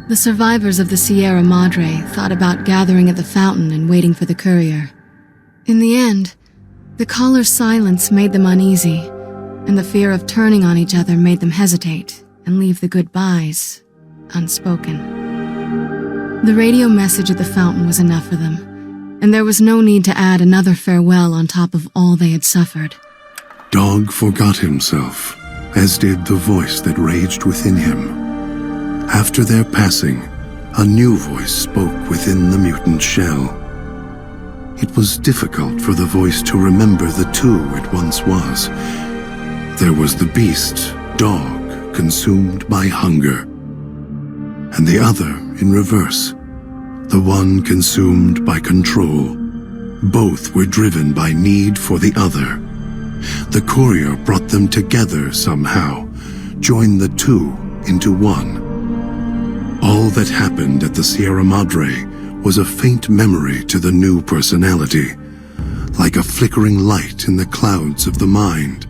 The survivors of the Sierra Madre thought about gathering at the fountain and waiting for the courier. In the end, the caller's silence made them uneasy, and the fear of turning on each other made them hesitate and leave the goodbyes unspoken. The radio message at the fountain was enough for them, and there was no need to add another farewell on top of all they had suffered. Dog forgot himself, as did the voice that raged within him. After their passing, a new voice spoke within the mutant shell. It was difficult for the voice to remember the two it once was. There was the beast, Dog, consumed by hunger, and the other in reverse, the one consumed by control. Both were driven by need for the other. The courier brought them together somehow, joined the two into one. All that happened at the Sierra Madre was a faint memory to the new personality, like a flickering light in the clouds of the mind.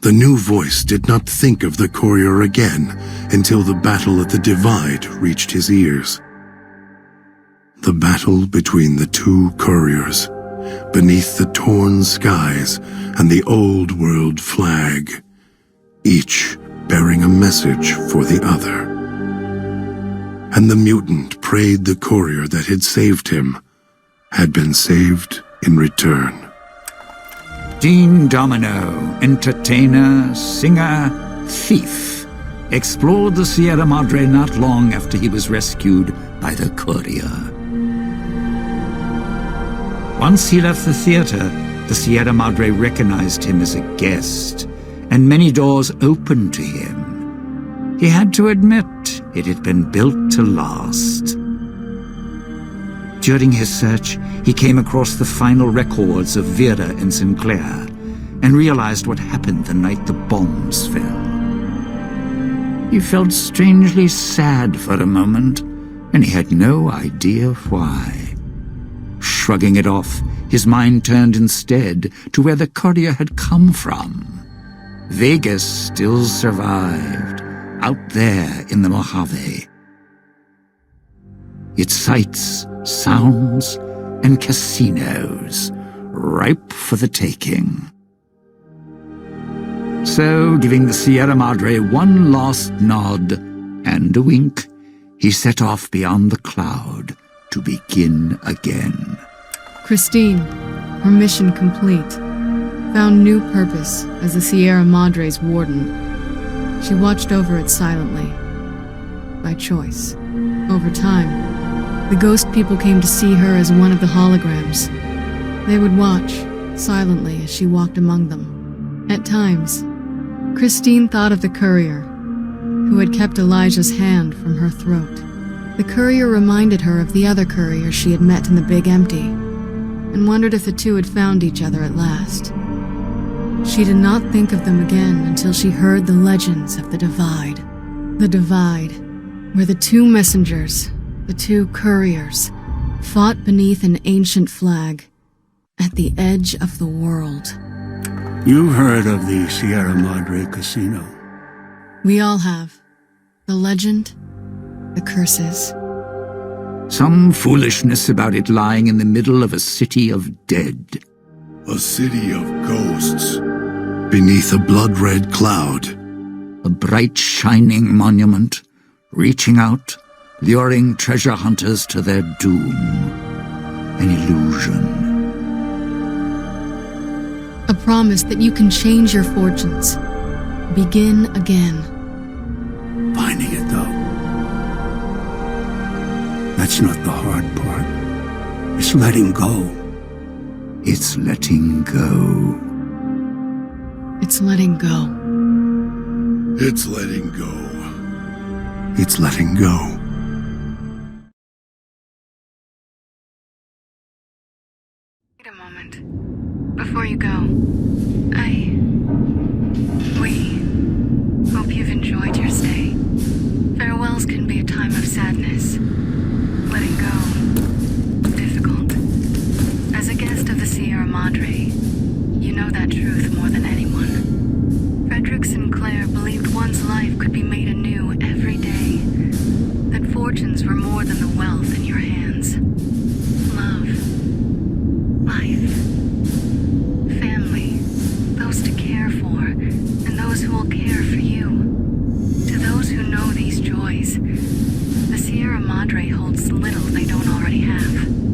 The new voice did not think of the courier again until the battle at the Divide reached his ears. The battle between the two couriers, beneath the torn skies and the old world flag, each bearing a message for the other. And the mutant prayed the courier that had saved him had been saved in return. Dean Domino, entertainer, singer, thief, explored the Sierra Madre not long after he was rescued by the courier. Once he left the theater, the Sierra Madre recognized him as a guest, and many doors opened to him. He had to admit it had been built to last. During his search, he came across the final records of Vera and Sinclair, and realized what happened the night the bombs fell. He felt strangely sad for a moment, and he had no idea why. Shrugging it off, his mind turned instead to where the courier had come from. Vegas still survived, out there in the Mojave. Its sights, sounds, and casinos, ripe for the taking. So, giving the Sierra Madre one last nod and a wink, he set off beyond the cloud to begin again. Christine, her mission complete, found new purpose as the Sierra Madre's warden. She watched over it silently, by choice. Over time, the ghost people came to see her as one of the holograms. They would watch, silently, as she walked among them. At times, Christine thought of the courier, who had kept Elijah's hand from her throat. The courier reminded her of the other courier she had met in the Big Empty, and wondered if the two had found each other at last. She did not think of them again until she heard the legends of the Divide. The Divide, where the two messengers, the two couriers, fought beneath an ancient flag, at the edge of the world. You've heard of the Sierra Madre Casino. We all have. The legend, the curses. Some foolishness about it lying in the middle of a city of dead. A city of ghosts, beneath a blood-red cloud. A bright, shining monument, reaching out, luring treasure hunters to their doom. An illusion. A promise that you can change your fortunes. Begin again. Finding it, though. That's not the hard part. It's letting go. It's letting go. It's letting go. It's letting go. It's letting go. Wait a moment. Before you go, we hope you've enjoyed your stay. Farewells can be a time of sadness. Letting go. Difficult. possessions were more than the wealth in your hands. Love, life, family, those to care for, and those who will care for you. To those who know these joys, the Sierra Madre holds little they don't already have.